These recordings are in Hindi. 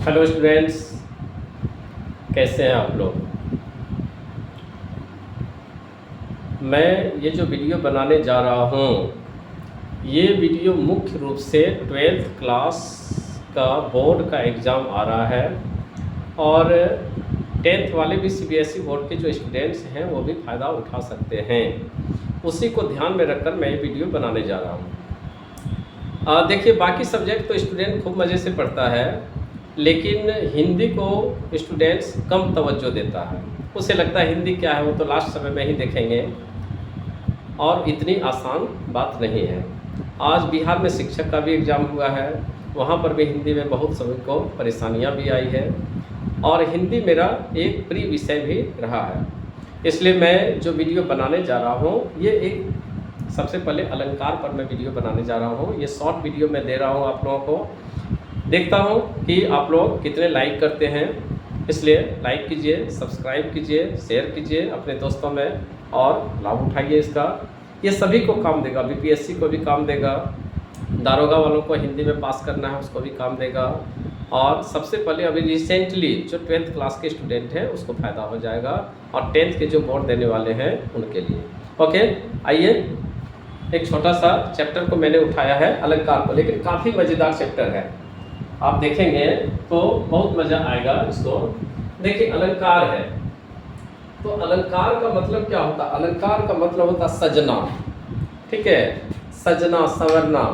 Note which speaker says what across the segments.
Speaker 1: हेलो स्टूडेंट्स, कैसे हैं आप लोग। मैं ये जो वीडियो बनाने जा रहा हूँ, ये वीडियो मुख्य रूप से 12th क्लास का बोर्ड का एग्ज़ाम आ रहा है और 10th वाले भी CBSE बोर्ड के जो स्टूडेंट्स हैं वो भी फ़ायदा उठा सकते हैं। उसी को ध्यान में रखकर मैं ये वीडियो बनाने जा रहा हूँ। देखिए, बाकी सब्जेक्ट तो स्टूडेंट खूब मज़े से पढ़ता है, लेकिन हिंदी को स्टूडेंट्स कम तवज्जो देता है। उसे लगता है हिंदी क्या है, वो तो लास्ट समय में ही देखेंगे, और इतनी आसान बात नहीं है। आज बिहार में शिक्षक का भी एग्ज़ाम हुआ है, वहाँ पर भी हिंदी में बहुत सभी को परेशानियाँ भी आई है, और हिंदी मेरा एक प्रिय विषय भी रहा है। इसलिए मैं जो वीडियो बनाने जा रहा हूँ, ये एक सबसे पहले अलंकार पर मैं वीडियो बनाने जा रहा हूँ। ये शॉर्ट वीडियो मैं दे रहा हूँ आप लोगों को। देखता हूँ कि आप लोग कितने लाइक करते हैं, इसलिए लाइक कीजिए, सब्सक्राइब कीजिए, शेयर कीजिए अपने दोस्तों में और लाभ उठाइए इसका। ये सभी को काम देगा, BPSC को भी काम देगा, दारोगा वालों को हिंदी में पास करना है उसको भी काम देगा, और सबसे पहले अभी रिसेंटली जो 12th क्लास के स्टूडेंट हैं उसको फ़ायदा हो जाएगा, और 10th के जो बोर्ड देने वाले हैं उनके लिए। ओके, आइए, एक छोटा सा चैप्टर को मैंने उठाया है, अलंकार को, लेकिन काफ़ी मज़ेदार चैप्टर है। आप देखेंगे तो बहुत मज़ा आएगा इसको। देखिए, अलंकार है तो अलंकार का मतलब क्या होता है? अलंकार का मतलब होता है सजना, ठीक है, सजना, संवरना।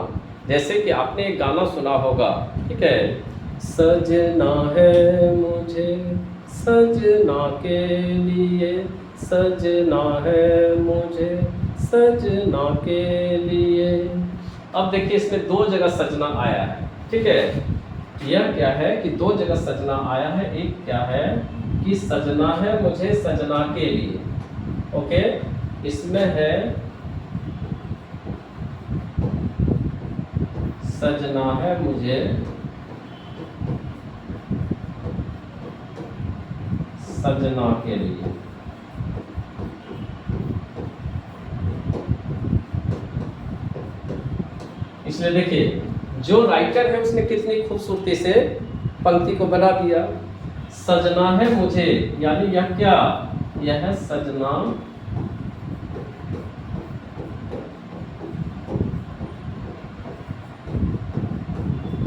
Speaker 1: जैसे कि आपने एक गाना सुना होगा, ठीक है, सजना है मुझे सजना के लिए, सजना है मुझे सजना के लिए। अब देखिए, इसमें दो जगह सजना आया है, ठीक है। यह क्या है कि दो जगह सजना आया है। एक क्या है कि सजना है मुझे सजना के लिए, ओके, इसमें है सजना है मुझे सजना के लिए। इसलिए देखिए, जो राइटर है उसने कितनी खूबसूरती से पंक्ति को बना दिया। सजना है मुझे, यानी यह क्या, यह है सजना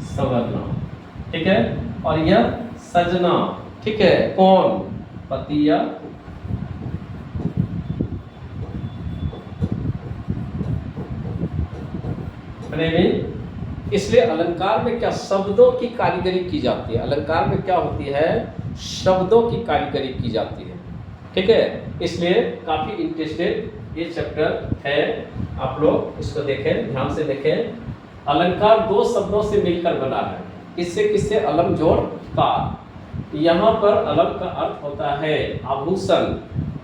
Speaker 1: संवरना, ठीक है, और यह सजना, ठीक है, कौन, पति या प्रेमी। इसलिए अलंकार में क्या, शब्दों की कारीगरी की जाती है। अलंकार में क्या होती है, शब्दों की कारीगरी की जाती है, ठीक है। इसलिए काफ़ी इंटरेस्टेड ये चैप्टर है, आप लोग इसको देखें, ध्यान से देखें। अलंकार दो शब्दों से मिलकर बना है, किससे किससे, अलम जोड़ कार। यहाँ पर अलम का अर्थ होता है आभूषण,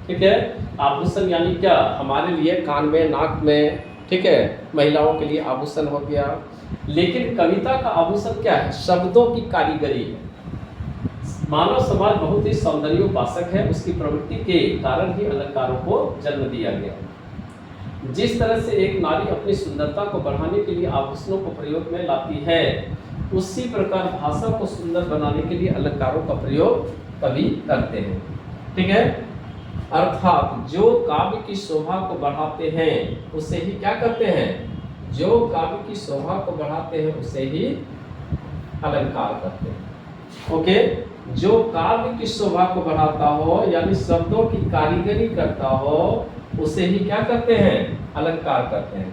Speaker 1: ठीक है। आभूषण यानी क्या, हमारे लिए कान में, नाक में, ठीक है, महिलाओं के लिए आभूषण हो गया। लेकिन कविता का आभूषण क्या है, शब्दों की कारीगरी है। मानव समाज बहुत ही सौंदर्योपासक है, उसकी प्रवृत्ति के कारण ही अलंकारों को जन्म दिया गया। जिस तरह से एक नारी अपनी सुंदरता को बढ़ाने के लिए आभूषणों को प्रयोग में लाती है, उसी प्रकार भाषा को सुंदर बनाने के लिए अलंकारों का प्रयोग कवि करते हैं, ठीक है। अर्थात जो काव्य की शोभा को बढ़ाते हैं उसे ही क्या करते हैं, जो काव्य की शोभा को बढ़ाते हैं उसे ही अलंकार करते हैं, ओके। जो काव्य की शोभा को बढ़ाता हो, यानी शब्दों की कारीगरी करता हो, उसे ही क्या करते हैं, अलंकार करते हैं।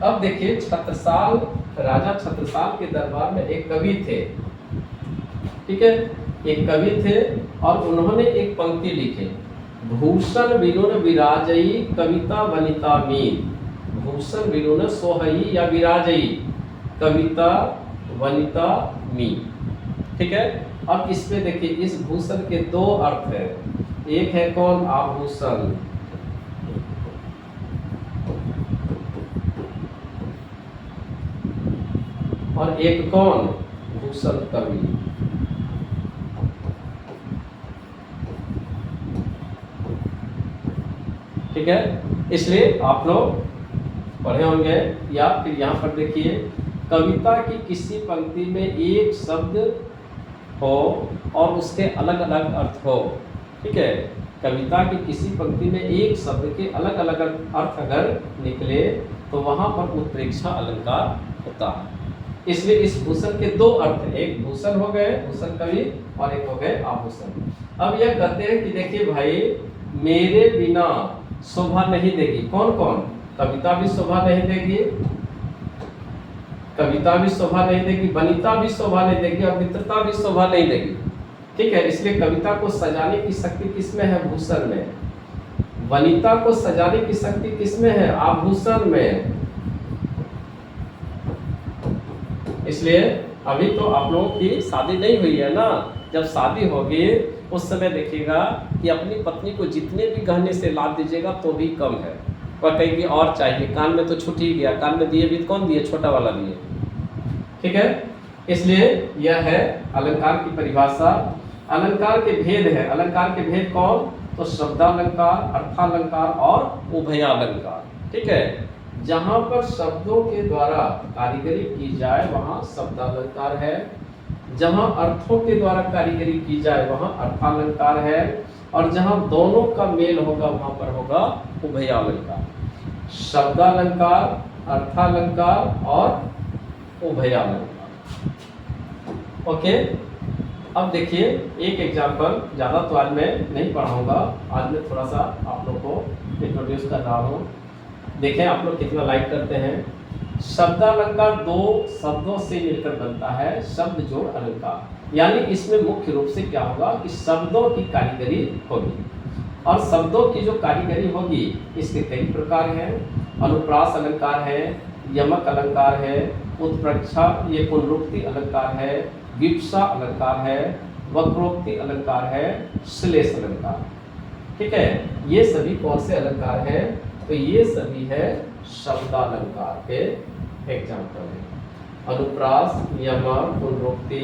Speaker 1: अब देखिए, छत्रसाल, राजा छत्रसाल के दरबार में एक कवि थे, ठीक है, एक कवि थे, और उन्होंने एक पंक्ति लिखी, भूषण विरुण विराजई कविता वनिता मीन। भूषण विरुण सोहई या विराजई, कविता वनिता मीन, ठीक है। अब इसमें देखिए, इस भूषण के दो अर्थ हैं। एक है कौन, आभूषण, और एक कौन, भूषण कवि, ठीक है। इसलिए आप लोग पढ़े होंगे, या फिर यहाँ पर देखिए, कविता की किसी पंक्ति में एक शब्द हो और उसके अलग अलग अर्थ हो। ठीक है, कविता की किसी पंक्ति में एक शब्द के अलग अलग अर्थ अगर निकले तो वहाँ पर उत्प्रेक्षा अलंकार होता है। इसलिए इस भूषण के दो अर्थ, एक भूषण हो गए भूषण कवि और एक हो गए आभूषण। अब यह कहते हैं कि देखिए भाई, मेरे बिना शोभा नहीं देगी। कौन कौन? कविता भी शोभा नहीं देगी, कविता भी शोभा नहीं देगी, वनिता भी शोभा नहीं देगी और मित्रता भी शोभा नहीं देगी। ठीक है, इसलिए कविता को सजाने की शक्ति किसमें है? भूषण में। वनिता को सजाने की शक्ति किसमें है? आभूषण में। इसलिए अभी तो आप लोगों की शादी नहीं हुई है ना, जब शादी होगी उस समय देखिएगा कि अपनी पत्नी को जितने भी गहने से लाद दीजिएगा तो भी कम है। वह कहेगी और चाहिए, कान में तो छूट ही गया, कान में दिए भी कौन दिए? छोटा वाला दिए। ठीक है, इसलिए यह है अलंकार की परिभाषा। अलंकार के भेद है। अलंकार के भेद कौन? तो शब्दालंकार, अर्थालंकार और उभयालंकार। ठीक है, जहां पर शब्दों के द्वारा कारीगरी की जाए वहां शब्दालंकार है, जहां अर्थों के द्वारा कारीगरी की जाए वहां अर्थालंकार है, और जहां दोनों का मेल होगा वहां पर होगा उभयालंकार। शब्दालंकार, अर्थालंकार और उभयालंकार। ओके, अब देखिए एक एग्जाम्पल, ज़्यादा तो आज मैं नहीं पढ़ाऊंगा, आज मैं थोड़ा सा आप लोग को इंट्रोड्यूस कर रहा हूँ। देखें आप लोग कितना लाइक करते हैं। शब्दालंकार दो शब्दों से मिलकर बनता है, शब्द जोड़ अलंकार। यानी इसमें मुख्य रूप से क्या होगा कि शब्दों की कारीगरी होगी, और शब्दों की जो कारीगरी होगी इसके कई प्रकार हैं। अनुप्रास अलंकार है, यमक अलंकार है, उत्प्रेक्षा ये पुनरुक्ति अलंकार है, विप्सा अलंकार है, वक्रोक्ति अलंकार है, श्लेष अलंकार। ठीक है, ये सभी कौन से अलंकार हैं? तो ये सभी है शब्दालंकार के एग्जाम्पल है। अनुप्रास, यमक, पुनरुक्ति,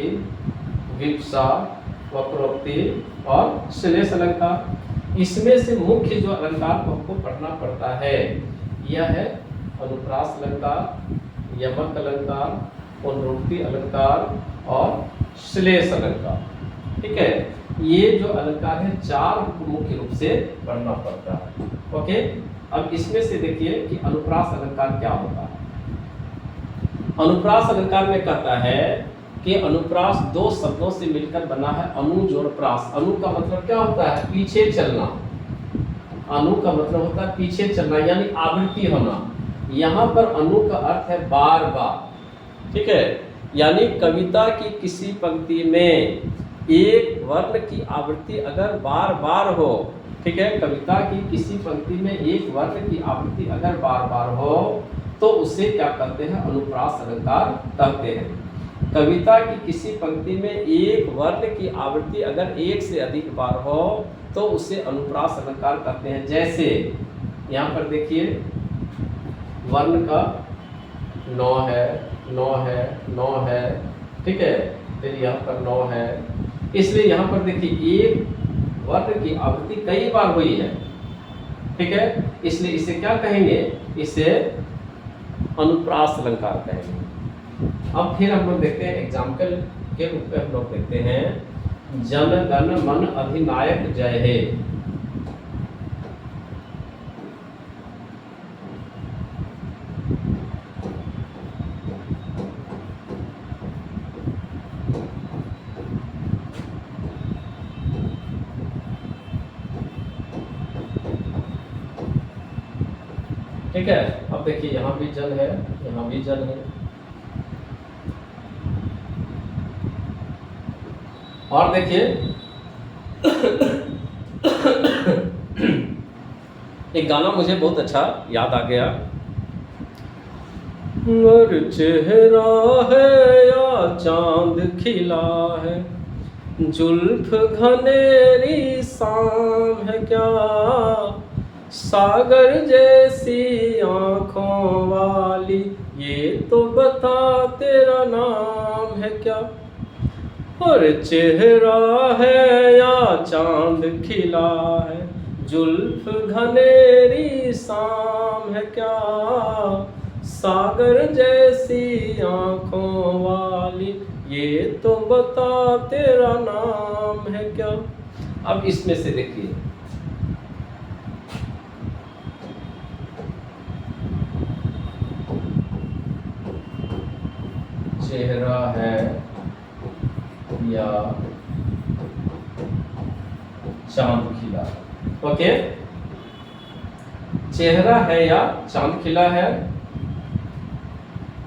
Speaker 1: विप्सा, वक्रोक्ति और श्लेष अलंकार। इसमें से मुख्य जो अलंकार को हमको पढ़ना पड़ता है यह है अनुप्रास अलंकार, यमक अलंकार, पुनरुक्ति अलंकार और श्लेष अलंकार। ठीक है, ये जो अलंकार है चार मुख्य रूप से पढ़ना पड़ता है। ओके, अब इसमें से देखिए कि अनुप्रास अलंकार क्या होता है। अनुप्रास अलंकार में कहता है कि अनुप्रास दो शब्दों से मिलकर बना है, अनु जोड़ प्रास। अनु का मतलब क्या होता है? पीछे चलना। अनु का मतलब होता है पीछे चलना, यानी आवृत्ति होना। यहाँ पर अनु का अर्थ है बार बार। ठीक है, यानी कविता की किसी पंक्ति में एक वर्ण की आवृत्ति अगर बार बार हो, ठीक है, कविता की किसी पंक्ति में एक वर्ण की आवृत्ति अगर बार बार हो तो उसे क्या कहते हैं? अनुप्रास अलंकार कहते हैं। कविता की किसी पंक्ति में एक वर्ण की आवृत्ति अगर एक से अधिक बार हो तो उसे अनुप्रास अलंकार कहते हैं। जैसे यहाँ पर देखिए वर्ण का नौ है, नौ है, नौ है, ठीक है, फिर यहाँ पर नौ है। इसलिए यहाँ पर देखिए एक वर्ण की आवृत्ति कई बार हुई है। ठीक है, इसलिए इसे क्या कहेंगे? इसे अनुप्रास अलंकार कहेंगे। अब फिर हम लोग देखते हैं एग्जाम्पल के रूप में हम लोग देखते हैं जन गण मन अधिनायक जय हे। ठीक है, अब देखिए यहाँ भी जल है, यहाँ भी जल है। और देखिए एक गाना मुझे बहुत अच्छा याद आ गया। मर चेहरा है या चांद खिला है, जुल्फ घनेरी शाम है क्या, सागर जैसी आँखों वाली ये तो बता तेरा नाम है क्या। और चेहरा है या चांद खिला है, जुल्फ घनेरी शाम है क्या, सागर जैसी आँखों वाली ये तो बता तेरा नाम है क्या। अब इसमें से देखिए, चेहरा है या चांद खिला। ओके, चेहरा है या चांद खिला है।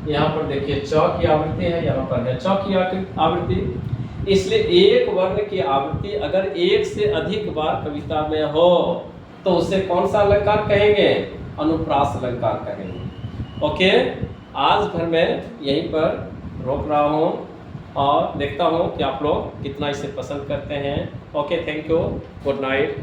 Speaker 1: यहाँ पर देखिए च की आवृत्ति है, यहाँ पर है च की आवृत्ति। इसलिए एक वर्ण की आवृत्ति अगर एक से अधिक बार कविता में हो तो उसे कौन सा अलंकार कहेंगे, अनुप्रास अलंकार कहेंगे। ओके, आज भर मैं यहीं पर रोक रहा हूँ और देखता हूँ कि आप लोग कितना इसे पसंद करते हैं। Okay, thank you, good night.